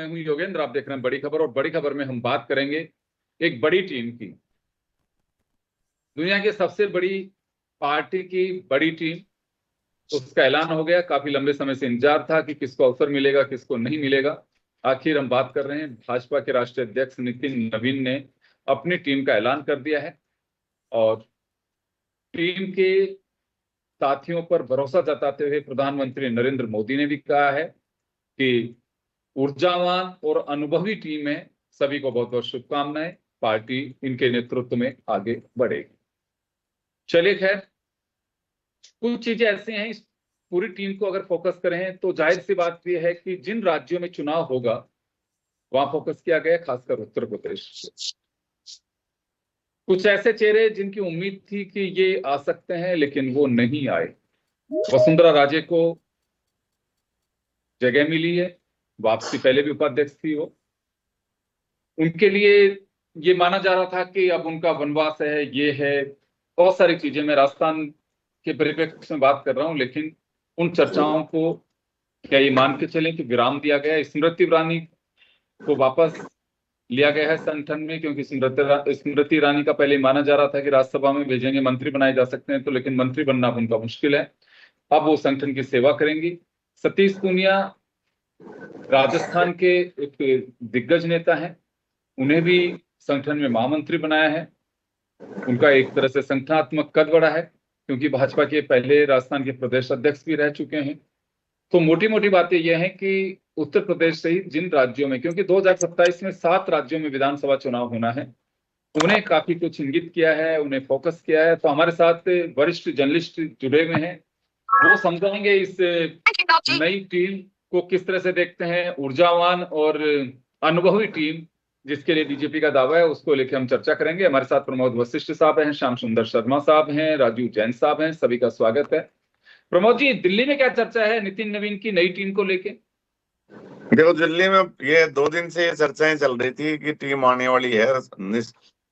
मैं हूं योगेंद्र, आप देख रहे हैं बड़ी खबर। और बड़ी खबर में हम बात करेंगे एक बड़ी टीम की, दुनिया की सबसे बड़ी पार्टी की बड़ी टीम। उसका ऐलान हो गया। काफी लंबे समय से इंतजार था कि किसको अवसर मिलेगा, किसको नहीं मिलेगा। आखिर हम बात कर रहे हैं भाजपा के राष्ट्रीय अध्यक्ष नितिन नवीन ने अपनी टीम का ऐलान कर दिया है और टीम के साथियों पर भरोसा जताते हुए प्रधानमंत्री नरेंद्र मोदी ने भी कहा है कि ऊर्जावान और अनुभवी टीम है। सभी को बहुत बहुत शुभकामनाएं। पार्टी इनके नेतृत्व में आगे बढ़ेगी। चलिए, खैर कुछ चीजें ऐसी हैं, इस पूरी टीम को अगर फोकस करें तो जाहिर सी बात यह है कि जिन राज्यों में चुनाव होगा वहां फोकस किया गया, खासकर उत्तर प्रदेश। कुछ ऐसे चेहरे जिनकी उम्मीद थी कि ये आ सकते हैं लेकिन वो नहीं आए। वसुंधरा राजे को जगह मिली है, वापसी पहले भी उपाध्यक्ष थी वो। उनके लिए ये माना जा रहा था कि अब उनका वनवास है, ये है, बहुत सारी चीजें। मैं राजस्थान के परिप्रेक्ष्य में बात कर रहा हूं, लेकिन उन चर्चाओं को क्या ये मान के चलें कि विराम दिया गया है। स्मृति ईरानी को वापस लिया गया है संगठन में, क्योंकि स्मृति ईरानी का पहले माना जा रहा था कि राज्यसभा में भेजेंगे, मंत्री बनाए जा सकते हैं, तो लेकिन मंत्री बनना उनका मुश्किल है। अब वो संगठन की सेवा करेंगी। सतीश पूनिया राजस्थान के एक दिग्गज नेता हैं, उन्हें भी संगठन में महामंत्री बनाया है। उनका एक तरह से संगठनात्मक कद बढ़ा है, क्योंकि भाजपा के पहले राजस्थान के प्रदेश अध्यक्ष भी रह चुके हैं। तो मोटी मोटी बातें यह है कि उत्तर प्रदेश सहित जिन राज्यों में, क्योंकि 2027 में 7 राज्यों में विधानसभा चुनाव होना है, उन्हें काफी कुछ इंगित किया है, उन्हें फोकस किया है। तो हमारे साथ वरिष्ठ जर्नलिस्ट जुड़े हुए हैं, वो समझाएंगे इस नई टीम को किस तरह से देखते हैं। ऊर्जावान और अनुभवी टीम जिसके लिए बीजेपी का दावा है, उसको लेकर हम चर्चा करेंगे। हमारे साथ प्रमोद वशिष्ठ साहब हैं, श्याम सुंदर शर्मा साहब हैं, राजीव जैन साहब हैं। सभी का स्वागत है। प्रमोद जी, दिल्ली में क्या चर्चा है नितिन नवीन की नई टीम को लेके? देखो, दिल्ली में ये 2 दिन से ये चर्चाएं चल रही थी कि टीम आने वाली है,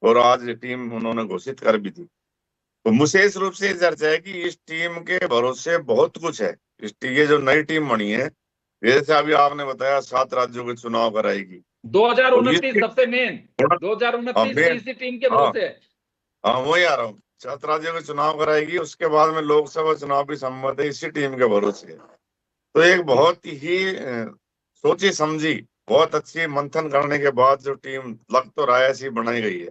और आज टीम उन्होंने घोषित कर भी दी। तो विशेष रूप से ये चर्चा है कि इस टीम के भरोसे बहुत कुछ है। ये जो नई टीम बनी है, जैसे अभी आपने बताया 7 राज्यों के चुनाव कराएगी। 2029 सबसे मेन, हाँ 2029 में इसी टीम के हाँ भरोसे है। हाँ, वही आ रहा हूँ। 7 राज्यों के चुनाव कराएगी, उसके बाद में लोकसभा चुनाव भी संभव है, इसी टीम के भरोसे है। तो एक बहुत ही सोची समझी, बहुत अच्छी मंथन करने के बाद जो टीम लग तो रहा है ऐसी बनाई गई है।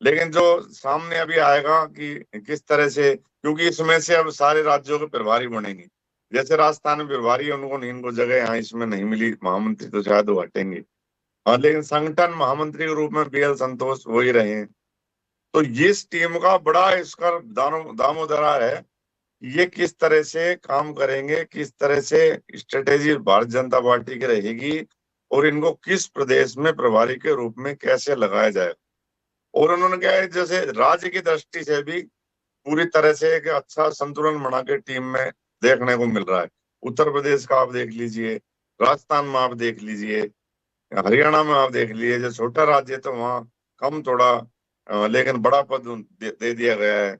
लेकिन जो सामने अभी आएगा कि किस तरह से, क्योंकि इसमें से अब सारे राज्यों के प्रभारी बनेंगे। जैसे राजस्थान में प्रभारी है, इनको जगह यहाँ इसमें नहीं मिली, महामंत्री तो शायद वो हटेंगे। हाँ, लेकिन संगठन महामंत्री के रूप में BL संतोष वही रहे हैं। तो इस टीम का बड़ा इसका दामोदरा है। ये किस तरह से काम करेंगे, किस तरह से स्ट्रेटेजी भारतीय जनता पार्टी की रहेगी, और इनको किस प्रदेश में प्रभारी के रूप में कैसे लगाया जाए। और उन्होंने क्या है, जैसे राज्य की दृष्टि से भी पूरी तरह से एक अच्छा संतुलन बना के टीम में देखने को मिल रहा है। उत्तर प्रदेश का आप देख लीजिए, राजस्थान में आप देख लीजिए, हरियाणा में आप देख लीजिए। जो छोटा राज्य है तो वहाँ कम थोड़ा, लेकिन बड़ा पद दे दिया गया है।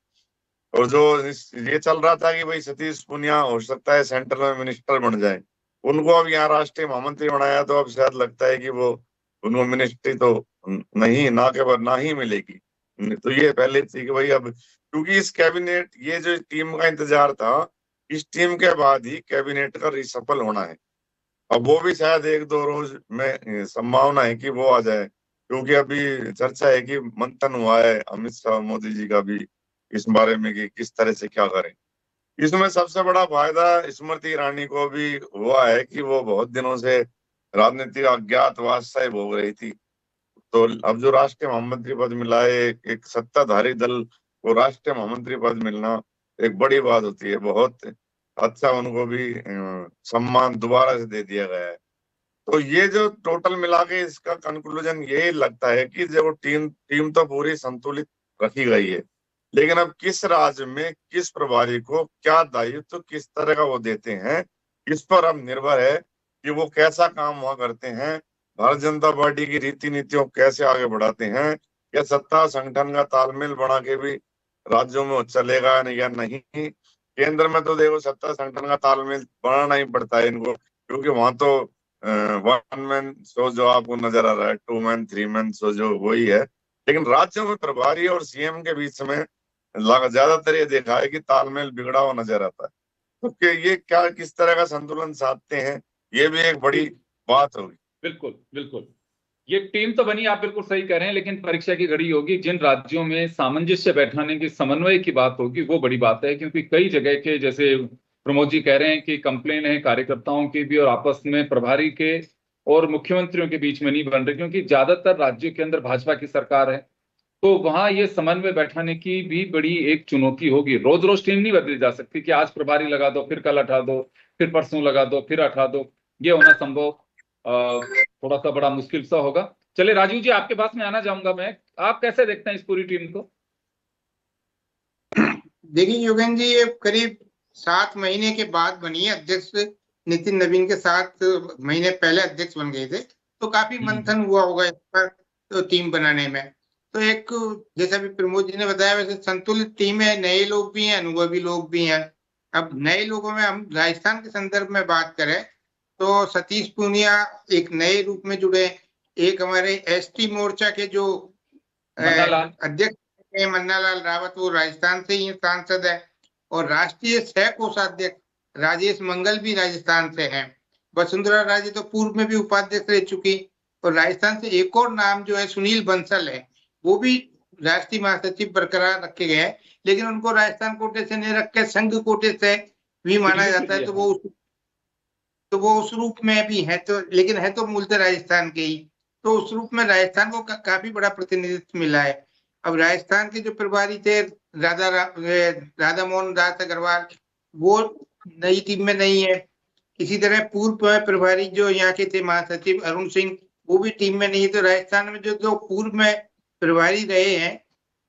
और जो ये चल रहा था कि भाई सतीश पूनिया हो सकता है सेंट्रल में मिनिस्टर बन जाए, उनको अब यहाँ राष्ट्रीय महामंत्री बनाया, तो अब शायद लगता है कि वो उनको मिनिस्ट्री तो नहीं, ना के बाद ना ही मिलेगी। तो ये पहले थी कि भाई अब, क्योंकि इस कैबिनेट, ये जो टीम का इंतजार था, इस टीम के बाद ही कैबिनेट का रिसफल होना है। अब वो भी शायद 1-2 रोज में संभावना है कि वो आ जाए, क्योंकि अभी चर्चा है कि मंथन हुआ है अमित शाह मोदी जी का भी इस बारे में कि किस तरह से क्या करें। इसमें सबसे बड़ा फायदा स्मृति ईरानी को भी हुआ है कि वो बहुत दिनों से राजनीतिक अज्ञातवास से भोग रही थी। तो अब जो राष्ट्रीय महामंत्री पद मिला है, एक सत्ताधारी दल को राष्ट्रीय महामंत्री पद मिलना एक बड़ी बात होती है। बहुत अच्छा, उनको भी सम्मान दोबारा से दे दिया गया है। तो ये जो टोटल मिला के इसका कंक्लूजन यही लगता है कि जो टीम टीम तो पूरी संतुलित रखी गई है, लेकिन अब किस राज्य में किस प्रभारी को क्या दायित्व तो किस तरह का वो देते हैं, इस पर अब निर्भर है कि वो कैसा काम वहां करते हैं, भारतीय जनता पार्टी की रीति नीतियों कैसे आगे बढ़ाते हैं, या सत्ता संगठन का तालमेल बना के भी राज्यों में चलेगा या नहीं। केंद्र में तो देखो सत्ता संगठन का तालमेल बनाना ही पड़ता है इनको, क्योंकि वहां तो वन मैन शो जो आपको नजर आ रहा है, two man three man show जो वही है। लेकिन राज्यों में प्रभारी और सीएम के बीच में ज्यादातर ये देखा है कि तालमेल बिगड़ा हुआ नजर आता है। तो ये क्या किस तरह का संतुलन साधते हैं, ये भी एक बड़ी बात होगी। बिल्कुल बिल्कुल, ये टीम तो बनी, आप बिल्कुल सही कह रहे हैं, लेकिन परीक्षा की घड़ी होगी। जिन राज्यों में सामंजस्य बैठाने की, समन्वय की बात होगी, वो बड़ी बात है। क्योंकि कई जगह के, जैसे प्रमोद जी कह रहे हैं कि कंप्लेन है कार्यकर्ताओं की भी, और आपस में प्रभारी के और मुख्यमंत्रियों के बीच में नहीं बन रही, क्योंकि ज्यादातर राज्यों के अंदर भाजपा की सरकार है। तो वहां ये समन्वय बैठाने की भी बड़ी एक चुनौती होगी। रोज रोज टीम नहीं बदली जा सकती कि आज प्रभारी लगा दो, फिर कल हटा दो, फिर परसों लगा दो, फिर हटा दो। ये होना संभव थोड़ा सा बड़ा मुश्किल सा होगा। चले राजीव जी, आपके पास में आना चाहूंगा मैं। आप कैसे देखते हैं इस पूरी टीम को? देखिए योगेन जी, ये करीब 7 महीने के बाद बनी है। अध्यक्ष नितिन नवीन के 7 महीने पहले अध्यक्ष बन गए थे, तो काफी मंथन हुआ होगा इस पर, तो टीम बनाने में। तो एक, जैसा भी प्रमोद जी ने बताया, वैसे संतुलित टीम है। नए लोग भी हैं, अनुभवी लोग भी हैं। अब नए लोगों में हम राजस्थान के संदर्भ में बात करें तो सतीश पूनिया एक नए रूप में जुड़े। एक हमारे एसटी मोर्चा के जो मन्नालाल। अध्यक्ष मन्नालाल रावत, वो राजस्थान से ही सांसद है। और राष्ट्रीय सह कोषाध्यक्ष राजेश मंगल भी राजस्थान से हैं। वसुंधरा राजे तो पूर्व में भी उपाध्यक्ष रह चुकी। और राजस्थान से एक और नाम जो है सुनील बंसल है, वो भी राष्ट्रीय महासचिव बरकरार रखे गए हैं, लेकिन उनको राजस्थान कोटे से नहीं रख के संघ कोटे से भी माना जाता है। तो वो उस रूप में भी है, तो लेकिन है तो मूलतः राजस्थान के ही। तो उस रूप में राजस्थान को काफी बड़ा प्रतिनिधित्व मिला है। अब राजस्थान के जो प्रभारी थे राधा मोहन दास अग्रवाल, वो नई टीम में नहीं है। इसी तरह पूर्व प्रभारी जो यहाँ के थे महासचिव अरुण सिंह, वो भी टीम में नहीं है। तो राजस्थान में जो दो पूर्व में प्रभारी रहे हैं,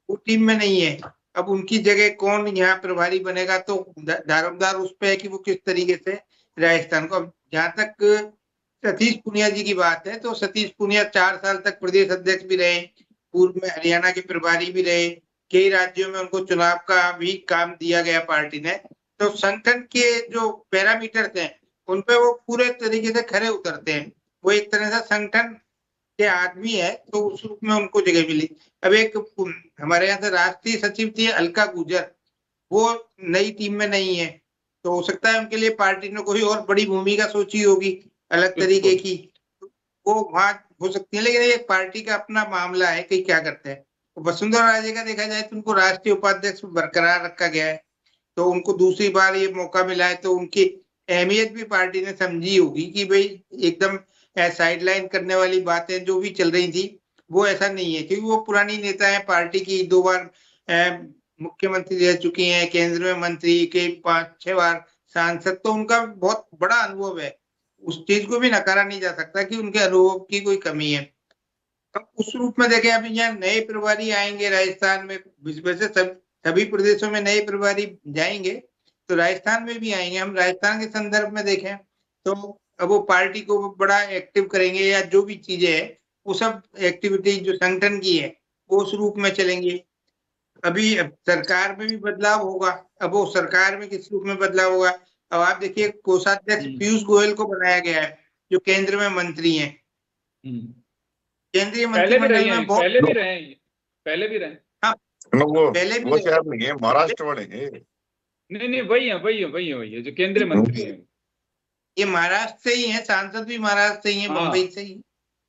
वो टीम में नहीं है। अब उनकी जगह कौन यहाँ प्रभारी बनेगा, तो दारोमदार उस पे है कि वो किस तरीके से राजस्थान को। जहां तक सतीश पूनिया जी की बात है, तो सतीश पूनिया 4 साल तक प्रदेश अध्यक्ष भी रहे, पूर्व में हरियाणा के प्रभारी भी रहे। कई राज्यों में उनको चुनाव का भी काम दिया गया पार्टी ने। तो संगठन के जो पैरामीटर्स हैं, उन पे वो पूरे तरीके से खरे उतरते हैं। वो एक तरह से संगठन के आदमी है, तो उस रूप में उनको जगह मिली। अब एक हमारे यहाँ से राष्ट्रीय सचिव थी अलका गुजर, वो नई टीम में नहीं है। तो हो सकता है उनके लिए पार्टी ने कोई और बड़ी भूमिका सोची होगी अलग तरीके की, वो वहां हो सकती है। लेकिन ये पार्टी का अपना मामला है कि क्या करते हैं। तो वसुंधरा राजे का देखा जाए तो उनको राष्ट्रीय उपाध्यक्ष बरकरार रखा गया है, तो उनको दूसरी बार ये मौका मिला है। तो उनकी अहमियत भी पार्टी ने समझी होगी कि भाई एकदम साइडलाइन करने वाली बातें जो भी चल रही थी, वो ऐसा नहीं है। क्योंकि वो पुरानी नेता है पार्टी की, 2 बार मुख्यमंत्री रह चुकी हैं, केंद्र में मंत्री के 5-6 बार सांसद, तो उनका बहुत बड़ा अनुभव है। उस चीज को भी नकारा नहीं जा सकता कि उनके अनुभव की कोई कमी है। तो उस रूप में देखें, अभी यहाँ नए प्रभारी आएंगे राजस्थान में, वैसे सभी प्रदेशों में नए प्रभारी जाएंगे, तो राजस्थान में भी आएंगे। हम राजस्थान के संदर्भ में देखें तो अब वो पार्टी को बड़ा एक्टिव करेंगे, या जो भी चीजें है वो सब एक्टिविटी जो संगठन की है वो उस रूप में चलेंगे। अभी सरकार में भी बदलाव होगा। अब वो सरकार में किस रूप में बदलाव होगा, अब आप देखिए कोषाध्यक्ष पीयूष गोयल को बनाया गया है, जो केंद्र में मंत्री हैं। केंद्रीय मंत्रिमंडल में बहुत पहले भी रहे। हाँ, वो पहले भी वो शायद नहीं है, महाराष्ट्र वाले हैं। नहीं, वही है जो केंद्रीय मंत्री हैं। ये महाराष्ट्र से ही है, सांसद भी महाराष्ट्र से ही है, बम्बई से ही।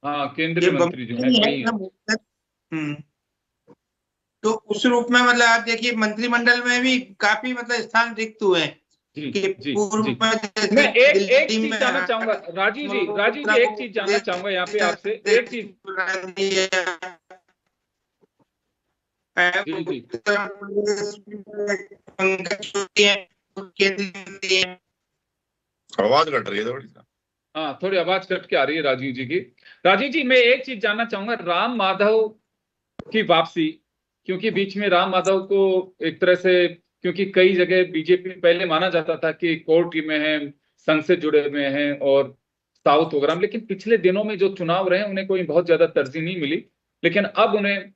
हाँ, केंद्रीय मंत्री जो है वही है। तो उस रूप में मतलब आप देखिए मंत्रिमंडल में भी काफी मतलब स्थान रिक्त हुए हैं। मैं एक चीज जानना चाहूंगा राजीव जी, एक चीज जानना चाहूंगा यहाँ पे आपसे, एक चीज। आवाज कट रही है थोड़ी सा। हाँ, थोड़ी आवाज कट के आ रही है राजीव जी की। राजीव जी, मैं एक चीज जानना चाहूंगा, राम माधव की वापसी, क्योंकि बीच में राम माधव को एक तरह से, क्योंकि कई जगह बीजेपी पहले माना जाता था कि कोर टीम में है, संघ से जुड़े हुए हैं और साउथ वगैरह, लेकिन पिछले दिनों में जो चुनाव रहे उन्हें कोई बहुत ज्यादा तरजीह नहीं मिली। लेकिन अब उन्हें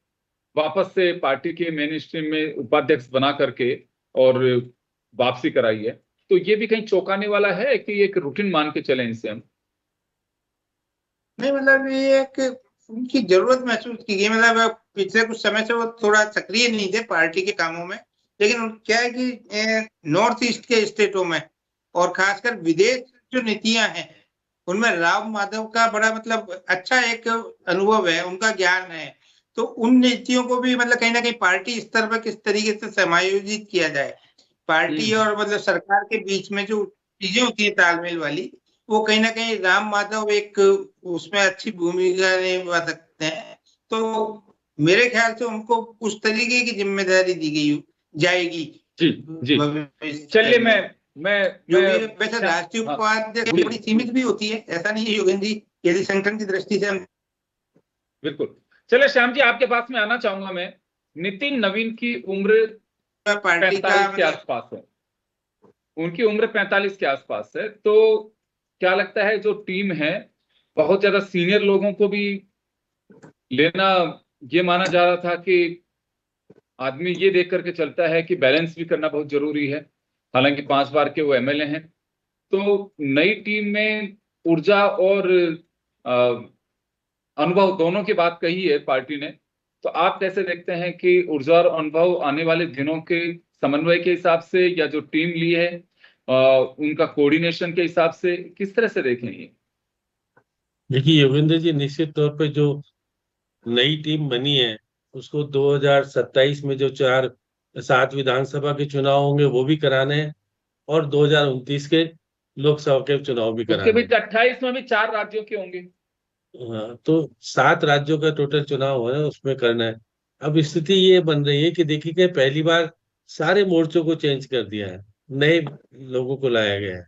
वापस से पार्टी के मेन स्ट्रीम में उपाध्यक्ष बना करके और वापसी कराई है। तो ये भी कहीं चौंकाने वाला है कि एक रूटीन मान के चले इनसे हम? नहीं मतलब ये एक उनकी जरूरत महसूस की गई, मतलब पिछले कुछ समय से वो थोड़ा सक्रिय नहीं थे पार्टी के कामों में, लेकिन क्या है कि नॉर्थ ईस्ट के स्टेटों में और खासकर विदेश जो नीतियां हैं उनमें राम माधव का बड़ा मतलब अच्छा एक अनुभव है, उनका ज्ञान है। तो उन नीतियों को भी मतलब कहीं ना कहीं पार्टी स्तर पर किस तरीके से समायोजित किया जाए, पार्टी और मतलब सरकार के बीच में जो चीजें होती है तालमेल वाली, वो कहीं ना कहीं राम माधव एक उसमें अच्छी भूमिका निभा सकते हैं। तो मेरे ख्याल से उनको उस तरीके की जिम्मेदारी दी गई जाएगी जी जी। भविष्य चलिए में। जो भी वैसे अच्छा, राष्ट्रीय हाँ, उपाध्यक्ष जी, बड़ी सीमित भी होती है, ऐसा नहीं है योगेंद्र जी, यदि संगठन की दृष्टि से हम बिल्कुल। चलिए श्याम जी, आपके पास में आना चाहूंगा मैं। नितिन नवीन की उम्र पार्टी का 45 के मतलब आसपास है, उनकी उम्र 45 के आसपास है। तो क्या लगता है जो टीम है, बहुत ज्यादा सीनियर लोगों को भी लेना, ये माना जा रहा था कि आदमी ये देख करके चलता है कि बैलेंस भी करना बहुत जरूरी है। हालांकि 5 बार के वो एमएलए हैं। तो नई टीम में ऊर्जा और अ, अनुभव दोनों की बात कही है पार्टी ने। तो आप कैसे देखते हैं कि ऊर्जा और अनुभव आने वाले दिनों के समन्वय के हिसाब से, या जो टीम ली है उनका कोऑर्डिनेशन के हिसाब से, किस तरह से देखेंगे? देखिए योगेंद्र जी, निश्चित तौर पे जो नई टीम बनी है उसको 2027 में जो 7 विधानसभा के चुनाव होंगे वो भी कराने हैं, और 2029 के लोकसभा के चुनाव भी उसके कराने बीच 28 में भी 4 राज्यों के होंगे। हैं। हाँ, तो 7 राज्यों का टोटल चुनाव है, उसमें करना है। अब स्थिति ये बन रही है कि देखिए कि पहली बार सारे मोर्चों को चेंज कर दिया है, नए लोगों को लाया गया है।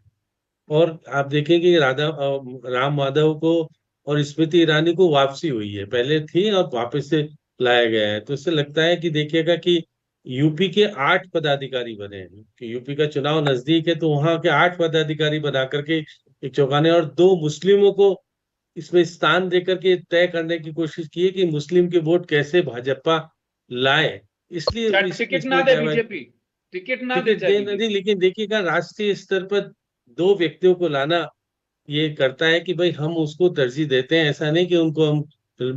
और आप देखें कि राम माधव को और स्मृति ईरानी को वापसी हुई है, पहले थी और वापस से लाया गया है। तो इससे लगता है कि देखिएगा कि यूपी के 8 पदाधिकारी बने हैं, कि यूपी का चुनाव नजदीक है तो वहां के 8 पदाधिकारी बना करके एक चौंकाने, और 2 मुस्लिमों को इसमें स्थान देकर के तय करने की कोशिश की है कि मुस्लिम के वोट कैसे भाजपा लाए। इसलिए क्या टिकट ना इसमें दे क्या है, बीजेपी? टिकट ना दे टिकट चाहे दे नहीं, बीजेपी। लेकिन देखिएगा राष्ट्रीय स्तर पर 2 व्यक्तियों को लाना ये करता है कि भाई हम उसको तरजीह देते हैं, ऐसा नहीं कि उनको हम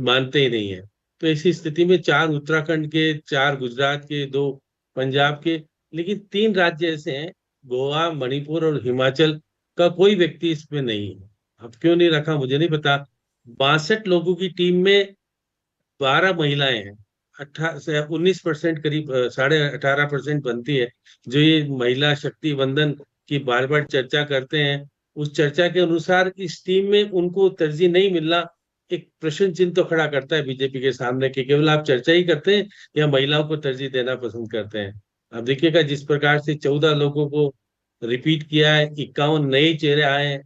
मानते ही नहीं है। तो ऐसी स्थिति में 4 उत्तराखंड के, 4 गुजरात के, 2 पंजाब के, लेकिन 3 राज्य ऐसे हैं, गोवा, मणिपुर और हिमाचल का कोई व्यक्ति इसमें नहीं है। अब क्यों नहीं रखा मुझे नहीं पता। 62 लोगों की टीम में 12 महिलाएं हैं। 19% करीब, 18.5% बनती है। जो ये महिला शक्ति वंदन की बार बार चर्चा करते हैं, उस चर्चा के अनुसार इस टीम में उनको तरजीह नहीं मिलना एक प्रश्न चिन्ह तो खड़ा करता है बीजेपी के सामने कि केवल आप चर्चा ही करते हैं या महिलाओं को तरजीह देना पसंद करते हैं। अब देखिएगा जिस प्रकार से 14 लोगों को रिपीट किया है, 51 नए चेहरे आए हैं।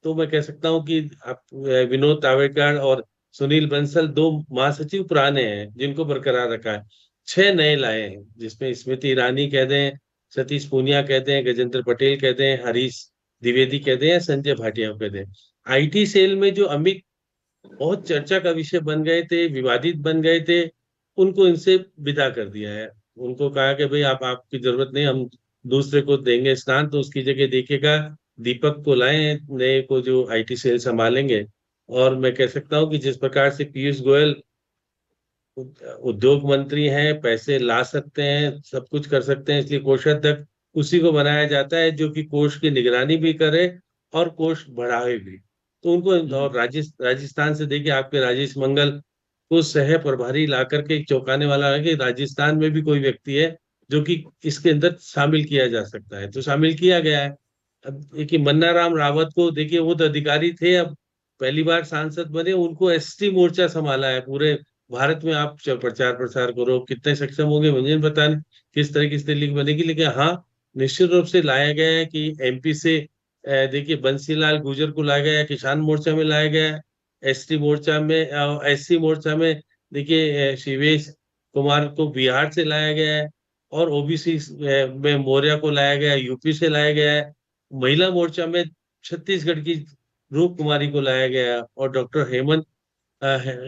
तो मैं कह सकता हूँ कि आप विनोद तावेकर और सुनील बंसल 2 महासचिव पुराने हैं जिनको बरकरार रखा है। 6 नए लाए हैं, जिसमें स्मृति ईरानी कह दें, सतीश पूनिया कहते हैं, गजेंद्र पटेल कहते हैं, हरीश द्विवेदी कहते हैं, संजय भाटिया कहते हैं। आईटी सेल में जो अमित बहुत चर्चा का विषय बन गए थे, विवादित बन गए थे, उनको इनसे विदा कर दिया है। उनको कहा कि भाई आपकी जरूरत नहीं, हम दूसरे को देंगे स्थान। तो उसकी जगह देखिएगा दीपक को लाए नए को, जो आईटी सेल संभालेंगे। और मैं कह सकता हूँ कि जिस प्रकार से पीयूष गोयल उद्योग मंत्री हैं, पैसे ला सकते हैं, सब कुछ कर सकते हैं, इसलिए कोषाध्यक्ष उसी को बनाया जाता है जो कि कोष की निगरानी भी करे और कोष बढ़ाए भी। तो उनको, और राजस्थान से देखिए आपके राजेश मंगल को सह प्रभारी ला करके एक चौंकाने वाला है कि राजस्थान में भी कोई व्यक्ति है जो कि इसके अंदर शामिल किया जा सकता है, तो शामिल किया गया है। अब देखिए मन्ना राम रावत को देखिए, वो तो अधिकारी थे, अब पहली बार सांसद बने, उनको एसटी मोर्चा संभाला है। पूरे भारत में आप प्रचार प्रसार करो, कितने सक्षम होंगे मुझे नहीं पता, नहीं किस तरीके से लीग बनेगी, लेकिन हाँ निश्चित रूप से लाया गया है कि एमपी से देखिए बंसीलाल गुर्जर को लाया गया है, किसान मोर्चा में लाया गया है। एसटी मोर्चा में, एससी मोर्चा में देखिए शिवेश कुमार को बिहार से लाया गया है, और ओबीसी में मौर्य को लाया गया है, यूपी से लाया गया है। महिला मोर्चा में छत्तीसगढ़ की रूप कुमारी को लाया गया है, और डॉक्टर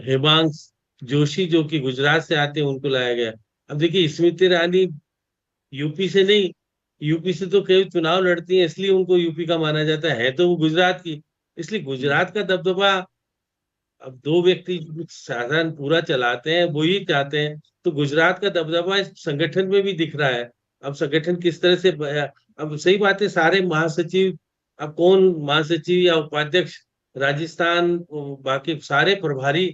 हेमांश जोशी जो कि गुजरात से आते हैं उनको लाया गया। अब देखिए स्मृति ईरानी यूपी से नहीं, यूपी से तो कई चुनाव लड़ती है इसलिए उनको यूपी का माना जाता है तो वो गुजरात की, इसलिए गुजरात का दबदबा अब दो व्यक्ति शासन पूरा चलाते हैं, वो ही चाहते हैं। तो गुजरात का दबदबा इस संगठन में भी दिख रहा है। अब संगठन किस तरह से अब सही बात है, सारे महासचिव, अब कौन महासचिव या उपाध्यक्ष राजस्थान, बाकी सारे प्रभारी,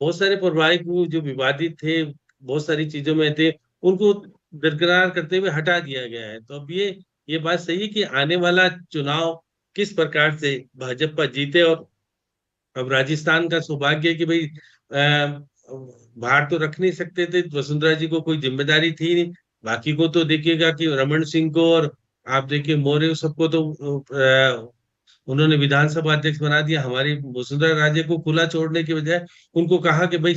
बहुत सारे प्रभारी को जो विवादित थे, बहुत सारी चीजों में थे, उनको दरकिनार करते हुए हटा दिया गया है। तो अब ये बात सही है कि आने वाला चुनाव किस प्रकार से भाजपा जीते। और अब राजस्थान का सौभाग्य है कि भाई बाहर तो रख नहीं सकते थे, वसुंधरा जी को कोई जिम्मेदारी थी नहीं। बाकी को तो देखिएगा कि रमन सिंह को, और आप देखिए मौर्य, सबको तो उन्होंने विधानसभा अध्यक्ष बना दिया। हमारी वसुंधरा राजे को खुला छोड़ने की बजाय उनको कहा कि भाई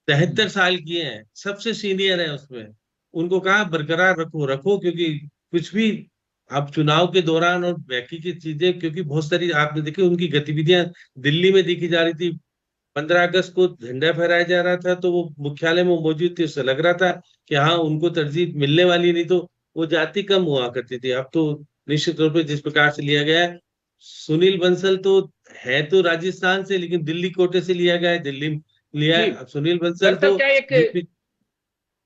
73 साल की हैं, सबसे सीनियर है उसमें, उनको कहा बरकरार रखो रखो, क्योंकि कुछ भी आप चुनाव के दौरान और बाकी की चीजें, क्योंकि बहुत सारी आपने देखी उनकी गतिविधियां दिल्ली में देखी जा रही थी। 15 अगस्त को झंडा फहराया जा रहा था तो वो मुख्यालय में मौजूद थे, उससे लग रहा था कि हाँ उनको तरजीह मिलने वाली, नहीं तो वो जाति कम हुआ करती थी। अब तो निश्चित तौर पर जिस प्रकार से लिया गया है, सुनील बंसल तो है तो राजस्थान से, लेकिन दिल्ली कोटे से लिया गया है, दिल्ली में लिया है। जी अब सुनील बंसल दरअसल तो क्या एक यूपी।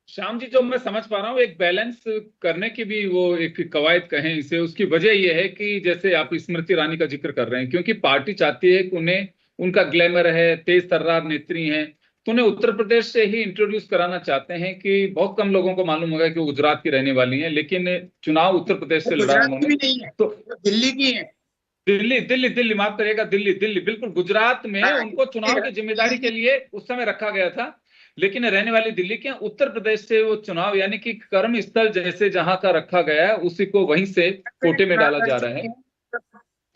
श्याम जी, जो मैं समझ पा रहा हूँ, एक बैलेंस करने की भी वो एक कवायद कहें इसे, उसकी वजह यह है कि जैसे आप स्मृति ईरानी का जिक्र कर रहे हैं, क्योंकि पार्टी चाहती है कि उन्हें, उनका ग्लैमर है, तेज तर्रार नेत्री हैं, तो उन्हें उत्तर प्रदेश से ही इंट्रोड्यूस कराना चाहते हैं। कि बहुत कम लोगों को मालूम होगा कि वो गुजरात की रहने वाली हैं, लेकिन चुनाव उत्तर प्रदेश वो से लड़ा गुजरात की उन्होंने। भी नहीं है, तो वो दिल्ली की है। दिल्ली दिल्ली दिल्ली माफ करिएगा, दिल्ली दिल्ली बिल्कुल, गुजरात में हाँ, उनको चुनाव की जिम्मेदारी के लिए उस समय रखा गया था, लेकिन रहने वाली दिल्ली के हैं। उत्तर प्रदेश से वो चुनाव, यानी कि कर्म स्थल जैसे जहां का रखा गया है, उसी को वहीं से कोटे में डाला जा रहा है।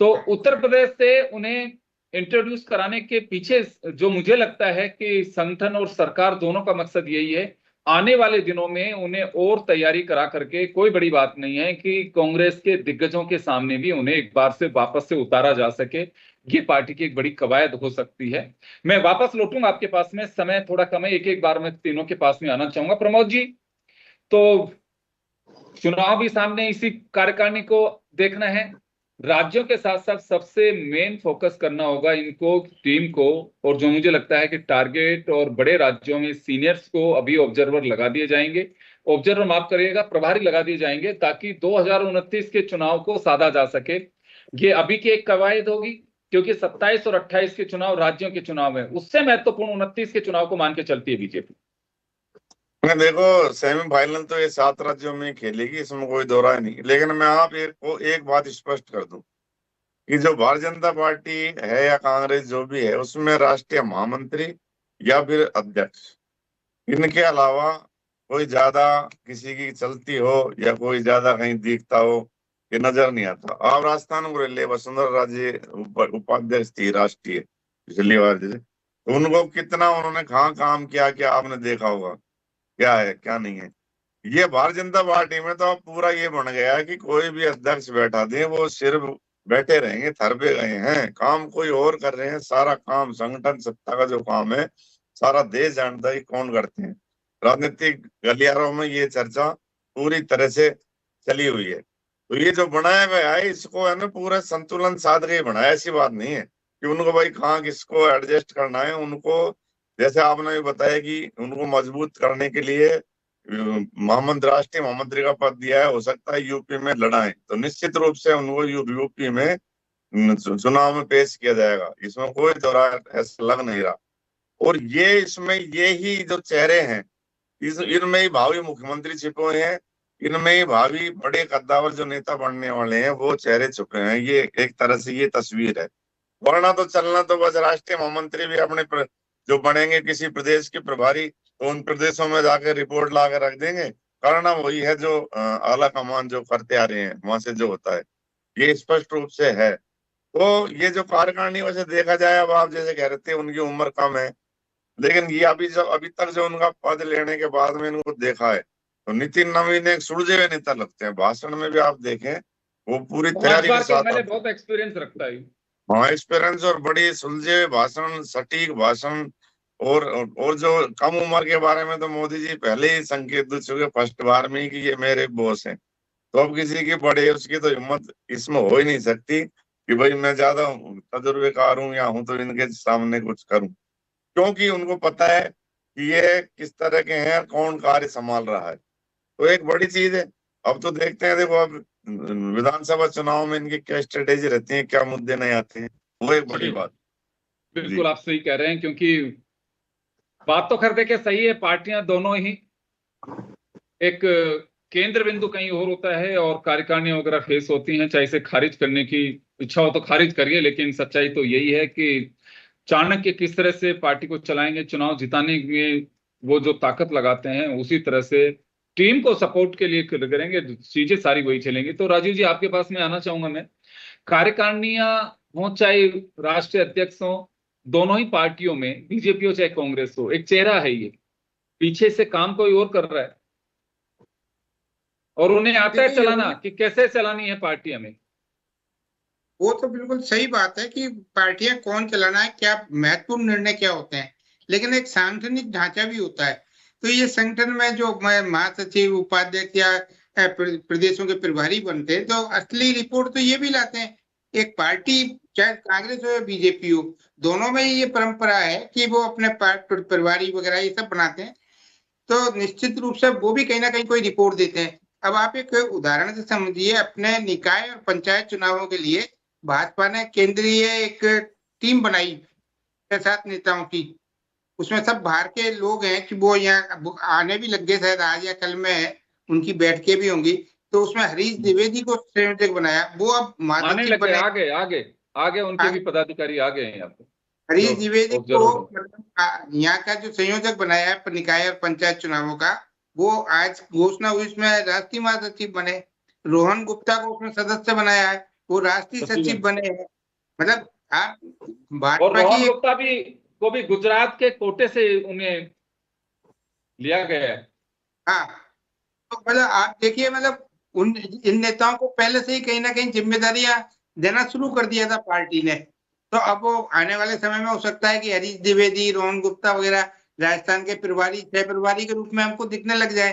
तो उत्तर प्रदेश से उन्हें इंट्रोड्यूस कराने के पीछे जो मुझे लगता है कि संगठन और सरकार दोनों का मकसद यही है, आने वाले दिनों में उन्हें और तैयारी करा करके, कोई बड़ी बात नहीं है कि कांग्रेस के दिग्गजों के सामने भी उन्हें एक बार से वापस से उतारा जा सके। ये पार्टी की एक बड़ी कवायद हो सकती है। मैं वापस लौटूंगा आपके पास में, समय थोड़ा कम है, एक एक बार मैं तीनों के पास में आना चाहूंगा। प्रमोद जी, तो चुनाव भी सामने, इसी कार्यकारिणी को देखना है, राज्यों के साथ साथ सबसे मेन फोकस करना होगा इनको, टीम को। और जो मुझे लगता है कि टारगेट और बड़े राज्यों में सीनियर्स को अभी ऑब्जर्वर लगा दिए जाएंगे, ऑब्जर्वर माफ करिएगा, प्रभारी लगा दिए जाएंगे, ताकि 2029 के चुनाव को साधा जा सके। ये अभी की एक कवायद होगी, क्योंकि 27 और 28 के चुनाव राज्यों के चुनाव है, उससे महत्वपूर्ण 29 के चुनाव को मान के चलती है बीजेपी। मैं देखो, सेमीफाइनल तो ये 7 राज्यों में खेलेगी, इसमें कोई दो राय नहीं। लेकिन मैं आप एक बात स्पष्ट कर दूं कि जो भारतीय जनता पार्टी है या कांग्रेस जो भी है, उसमें राष्ट्रीय महामंत्री या फिर अध्यक्ष, इनके अलावा कोई ज्यादा किसी की चलती हो या कोई ज्यादा कहीं दिखता हो, ये नजर नहीं आता। आप राजस्थान को ले ले, वसुंधरा राजे उपाध्यक्ष थी राष्ट्रीय पिछली बार, जैसे तो उनको कितना उन्होंने कहाँ काम किया, क्या आपने देखा होगा, क्या है क्या नहीं है। ये भारतीय जनता पार्टी में तो अब पूरा ये बन गया है कि कोई भी अध्यक्ष बैठा दे, वो सिर्फ बैठे रहेंगे, थर पे गए हैं, काम कोई और कर रहे हैं। सारा काम संगठन सत्ता का जो काम है, सारा देश जानता है कि कौन करते हैं। राजनीतिक गलियारों में ये चर्चा पूरी तरह से चली हुई है। तो ये जो बनाया गया है, इसको है ना पूरा संतुलन साध के बनाया, ऐसी बात नहीं है कि उनको भाई कहाँ किसको एडजस्ट करना है। उनको जैसे आपने भी बताया कि उनको मजबूत करने के लिए महामंत्री, राष्ट्रीय महामंत्री का पद दिया है, हो सकता है यूपी में लड़ाएं, तो निश्चित रूप से उनको यूपी में चुनाव में पेश किया जाएगा, इसमें कोई दौरा ऐसा लग नहीं रहा। और ये इसमें ये ही जो चेहरे हैं, इनमें ही भावी मुख्यमंत्री छिपे हुए हैं, इनमें ही भावी बड़े कद्दावर जो नेता बनने वाले हैं वो चेहरे छुपे हैं। ये एक तरह से ये तस्वीर है। वरना तो चलना तो बस राष्ट्रीय महामंत्री भी अपने जो बनेंगे किसी प्रदेश के प्रभारी, तो उन प्रदेशों में जाकर रिपोर्ट ला कर रख देंगे। करना वही है जो आला कमान जो करते आ रहे हैं, वहां से जो होता है, ये स्पष्ट रूप से है। तो ये जो कार्यकारिणी वैसे देखा जाए, अब आप जैसे कह रहे थे उनकी उम्र कम है, लेकिन ये अभी तक जो उनका पद लेने के बाद में इनको देखा है, तो नितिन नवीन एक सुलझे हुए नेता लगते हैं। भाषण में भी आप देखें, वो पूरी तैयारी के साथ मैंने बहुत एक्सपीरियंस रखता है। हाँ, एक्सपीरियंस और बड़ी सुलझे हुए भाषण, सटीक भाषण। और जो कम उम्र के बारे में तो मोदी जी पहले ही संकेत दे चुके फर्स्ट बार में ही कि ये मेरे बॉस हैं। तो अब किसी की बड़े उसकी तो हिम्मत इसमें हो ही नहीं सकती। कि भाई मैं ज्यादा तजुर्बेकार हूं या हूं तो इनके सामने कुछ करूं, क्योंकि उनको पता है कि ये किस तरह के हैं, कौन कार्य संभाल रहा है। तो एक बड़ी चीज है। अब तो देखते हैं, देखो अब विधानसभा चुनाव में इनकी क्या स्ट्रेटेजी रहती है, क्या मुद्दे नहीं आते हैं, वो एक बड़ी जी बात। बिल्कुल जी आप सही कह रहे हैं, क्योंकि बात तो खैर देखिए सही है, पार्टियां दोनों ही एक केंद्र बिंदु कहीं और होता है और कार्यकारिणी वगैरह फेस होती हैं, चाहे इसे खारिज करने की इच्छा हो तो खारिज करिए, लेकिन सच्चाई तो यही है कि चाणक्य किस तरह से पार्टी को चलाएंगे, चुनाव जिताने में वो जो ताकत लगाते हैं उसी तरह से टीम को सपोर्ट के लिए करेंगे, चीजें सारी वही चलेंगी। तो राजीव जी आपके पास में आना चाहूंगा मैं, कार्यकारिणियां हो चाहे राष्ट्रीय अध्यक्ष हो, दोनों ही पार्टियों में बीजेपी हो चाहे कांग्रेस हो, एक चेहरा है, ये पीछे से काम कोई और कर रहा है और उन्हें आता है देखिए चलाना कि कैसे चलानी है पार्टी हमें। वो तो बिल्कुल सही बात है कि पार्टियां कौन चलाना है, क्या महत्वपूर्ण निर्णय क्या होते हैं, लेकिन एक सांगठनिक ढांचा भी होता है। तो ये संगठन में जो महासचिव, उपाध्यक्ष या प्रदेशों के प्रभारी बनते हैं, तो असली रिपोर्ट तो ये भी लाते हैं। एक पार्टी चाहे कांग्रेस हो या बीजेपी हो, दोनों में ये परंपरा है कि वो अपने प्रभारी वगैरह ये सब बनाते हैं। तो निश्चित रूप से वो भी कहीं ना कहीं कोई रिपोर्ट देते हैं। अब आप एक उदाहरण से समझिए, अपने निकाय और पंचायत चुनावों के लिए भाजपा ने केंद्रीय एक टीम बनाई 6-7 नेताओं की। उसमें सब बाहर के लोग हैं कि वो यहाँ आने भी लग गए, शायद आज या कल में उनकी बैठकें भी होंगी। तो उसमें हरीश द्विवेदी को संयोजक बनाया, वो अब आने महासचिव लगे, बने। आगे आगे आगे उनके भी पदाधिकारी आ गए हैं यहाँ पे, हरीश जो द्विवेदी बहुत को जरूर है। मतलब यहाँ का जो संयोजक बनाया है निकाय और पंचायत चुनावों का, वो आज घोषणा हुई, उसमें राष्ट्रीय महासचिव बने। रोहन गुप्ता को उसमें सदस्य बनाया है, वो राष्ट्रीय सचिव बने हैं। मतलब आप और भाजपा रोहन की गुप्ता भी को भी गुजरात के कोटे से उन्हें लिया गया है। हाँ, तो मतलब आप देखिए, मतलब उन इन नेताओं को पहले से ही कहीं ना कहीं जिम्मेदारियां देना शुरू कर दिया था पार्टी ने। तो अब वो आने वाले समय में हो सकता है कि हरीश द्विवेदी, रोहन गुप्ता वगैरह राजस्थान के प्रभारी, सह प्रभारी के रूप में हमको दिखने लग जाए,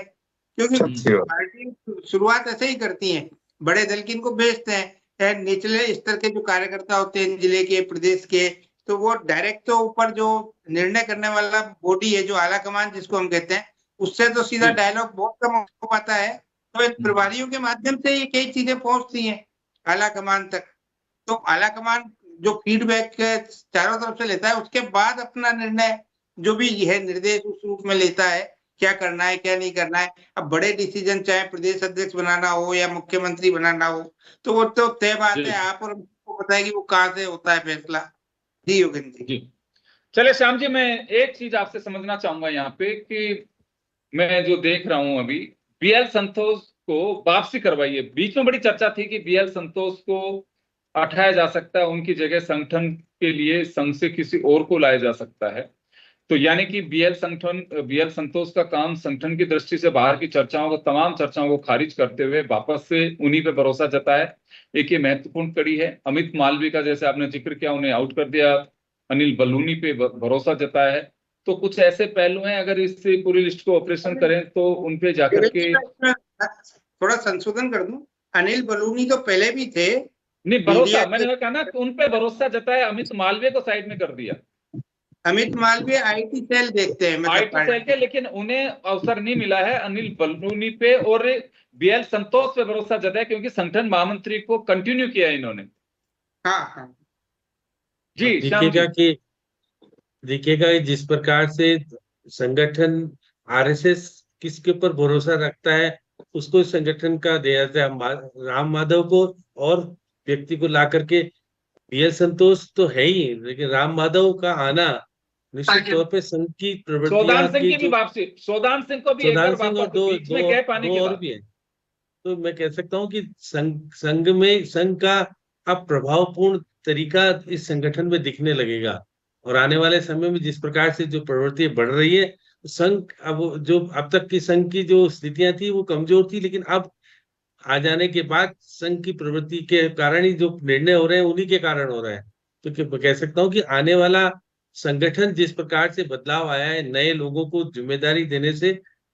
क्योंकि अच्छी बात। पार्टी शुरुआत ऐसे ही करती है, बड़े दल की इनको भेजते हैं। चाहे निचले स्तर के जो कार्यकर्ता होते हैं जिले के, प्रदेश के, तो वो डायरेक्ट तो ऊपर जो निर्णय करने वाला बॉडी है, जो आला कमान जिसको हम कहते हैं, उससे तो सीधा जी डायलॉग बहुत कम हो पाता है। तो इन प्रभारियों के माध्यम से ये कई चीजें पहुंचती हैं आला कमान तक। तो आला कमान जो फीडबैक चारों तरफ से लेता है, उसके बाद अपना निर्णय जो भी है निर्देश उस रूप में लेता है, क्या करना है क्या नहीं करना है। अब बड़े डिसीजन चाहे प्रदेश अध्यक्ष बनाना हो या मुख्यमंत्री बनाना हो, तो वो तो तय बात जी है, आप और हमको पता है कि वो कहाँ से होता है फैसला। जी योगेंद्र जी। जी। चले श्याम जी, मैं एक चीज आपसे समझना चाहूंगा यहाँ पे कि मैं जो देख रहा हूं अभी, बीएल संतोष को वापसी करवाइए। बीच में बड़ी चर्चा थी कि बीएल संतोष को हटाया जा सकता है, उनकी जगह संगठन के लिए संघ से किसी और को लाया जा सकता है। तो यानी कि बीएल संतोष का काम संगठन की दृष्टि से बाहर की चर्चाओं को, तमाम चर्चाओं को खारिज करते हुए वापस से उन्हीं पे भरोसा जताया। एक ये महत्वपूर्ण कड़ी है। अमित मालवीय का जैसे आपने जिक्र किया, उन्हें आउट कर दिया, अनिल बलूनी पे भरोसा जताया है। तो कुछ ऐसे पहलू हैं, अगर इस पूरी लिस्ट को ऑपरेशन करें तो उनपे जाकर योगेंद्र के जी, मैं इसमें थोड़ा संशोधन कर दूं। अनिल बलूनी तो पहले भी थे नहीं, मीडिया भरोसा के। मैंने कहा ना कि उन पे भरोसा जताया, अमित मालवीय को साइड में कर दिया अमित मालवीय आईटी सेल देखते हैं, मतलब आईटी सेल पार्टी। के, लेकिन उन्हें अवसर नहीं मिला है अनिल बलूनी पे और बीएल संतोष पे भरोसा जताया, क्योंकि संगठन महामंत्री को कंटिन्यू किया इन्होंने। हाँ हाँ। जी अब श्याम जी। देखिएगा कि जिस प्रकार से संगठन आरएसएस किसके ऊपर भरोसा रखता है, उसको इस संगठन का दिया जाता है। राम माधव को और व्यक्ति को ला करके, बीएल संतोष तो है ही, लेकिन राम माधव का आना निश्चित तौर पे संघ की सोदान प्रवृत्तियां सिंह की की भी जो, वापसी, सोदान सिंह को भी एक सुधान बार सिंह और वापस दो बीच दो में गैप आने दो के और बाद। भी है। तो मैं कह सकता हूँ कि संघ का अब प्रभावपूर्ण तरीका इस संगठन में दिखने लगेगा। और आने वाले समय में जिस प्रकार से जो प्रवृत्ति बढ़ रही है, संघ अब जो अब तक की संघ की जो स्थितियां थी वो कमजोर थी, लेकिन अब आ जाने के बाद संघ की प्रवृत्ति के कारण ही जो निर्णय हो रहे हैं उन्हीं के कारण हो रहे हैं। तो कह सकता हूँ कि आने वाला संगठन जिस प्रकार से बदलाव आया है, नए लोगों को जिम्मेदारी देने से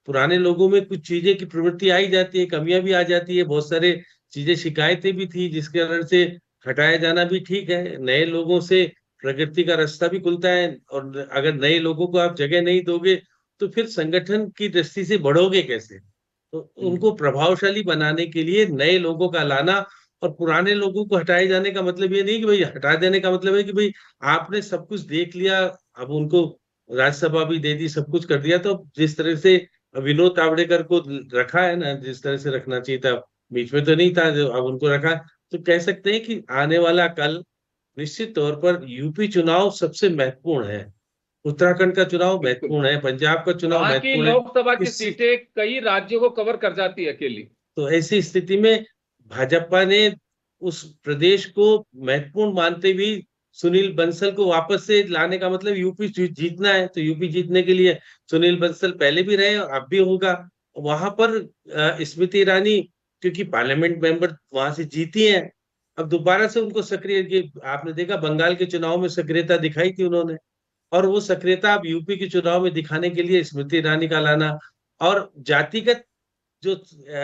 पुराने लोगों में कुछ चीजें की प्रवृत्ति आई जाती है, कमियां भी आ जाती है, बहुत सारे चीजें शिकायतें भी थी जिसके कारण से हटाया जाना भी ठीक है, नए लोगों से प्रगति का रास्ता भी खुलता है, और अगर नए लोगों को आप जगह नहीं दोगे तो फिर संगठन की दृष्टि से बढ़ोगे कैसे? तो उनको प्रभावशाली बनाने के लिए नए लोगों का लाना, और पुराने लोगों को हटाए जाने का मतलब ये नहीं कि भाई हटा देने का मतलब है कि भाई आपने सब कुछ देख लिया, अब उनको राज्यसभा भी दे दी, सब कुछ कर दिया, तो जिस तरह से विनोद तावड़ेकर को रखा है ना, जिस तरह से रखना चाहिए था, बीच में तो नहीं था, जो अब उनको रखा, तो कह सकते हैं कि आने वाला कल निश्चित तौर पर यूपी चुनाव सबसे महत्वपूर्ण है, उत्तराखंड का चुनाव बिल्कुल। महत्वपूर्ण है, पंजाब का चुनाव वहां की महत्वपूर्ण है। लोकसभा की इस सीटें कई राज्यों को कवर कर जाती है अकेली। तो ऐसी स्थिति में भाजपा ने उस प्रदेश को महत्वपूर्ण मानते हुए सुनील बंसल को वापस से लाने का मतलब यूपी जीतना है, तो यूपी जीतने के लिए सुनील बंसल पहले भी रहे और अब भी होगा। वहां पर स्मृति ईरानी क्योंकि पार्लियामेंट मेंबर वहां से जीती हैं, अब दोबारा से उनको सक्रिय, आपने देखा बंगाल के चुनाव में सक्रियता दिखाई थी उन्होंने, और वो सक्रियता अब यूपी के चुनाव में दिखाने के लिए स्मृति ईरानी का लाना, और जातिगत जो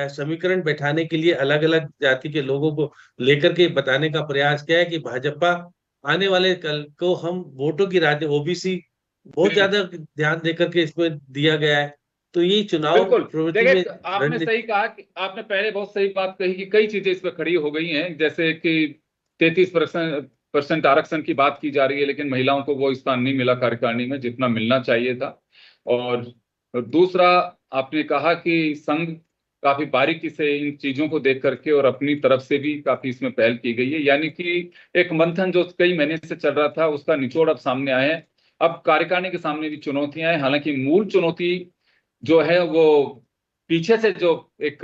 समीकरण बैठाने के लिए अलग अलग जाति के लोगों को लेकर के बताने का प्रयास किया है कि भाजपा आने वाले कल को हम वोटों की राजनीति, ओबीसी बहुत ज्यादा ध्यान देकर के इसमें दिया गया है, तो ये चुनाव बिल्कुल। प्रवृत्ति में देखिए, आपने रणनीति। सही कहा कि आपने पहले बहुत सही बात कही कि कई चीजें इस पर खड़ी हो गई हैं, जैसे कि 33% आरक्षण की बात की जा रही है, लेकिन महिलाओं को वो स्थान नहीं मिला कार्यकारिणी में जितना मिलना चाहिए था। और दूसरा, आपने कहा कि संघ काफी बारीकी से इन चीजों को देख करके और अपनी तरफ से भी काफी इसमें पहल की गई है, यानी कि एक मंथन जो कई महीने से चल रहा था उसका निचोड़ अब सामने आया है। अब कार्यकारिणी के सामने भी चुनौतियां हैं, हालांकि मूल चुनौती जो है वो पीछे से जो एक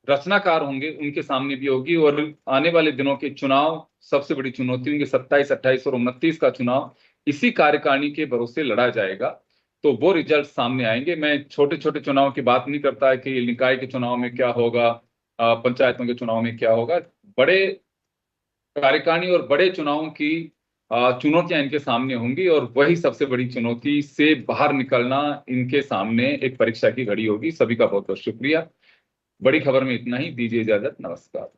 रचनाकार होंगे उनके सामने भी होगी, और आने वाले दिनों के चुनाव सबसे बड़ी चुनौती होंगे। 27, 28 और 29 का चुनाव इसी कार्यकारिणी के भरोसे लड़ा जाएगा, तो वो रिजल्ट सामने आएंगे। मैं छोटे छोटे चुनाव की बात नहीं करता है कि निकाय के चुनाव में क्या होगा, पंचायतों के चुनाव में क्या होगा। बड़े कार्यकारिणी और बड़े चुनावों की चुनौतियां इनके सामने होंगी, और वही सबसे बड़ी चुनौती से बाहर निकलना इनके सामने एक परीक्षा की घड़ी होगी। सभी का बहुत बहुत शुक्रिया। बड़ी खबर में इतना ही, दीजिए इजाजत, नमस्कार।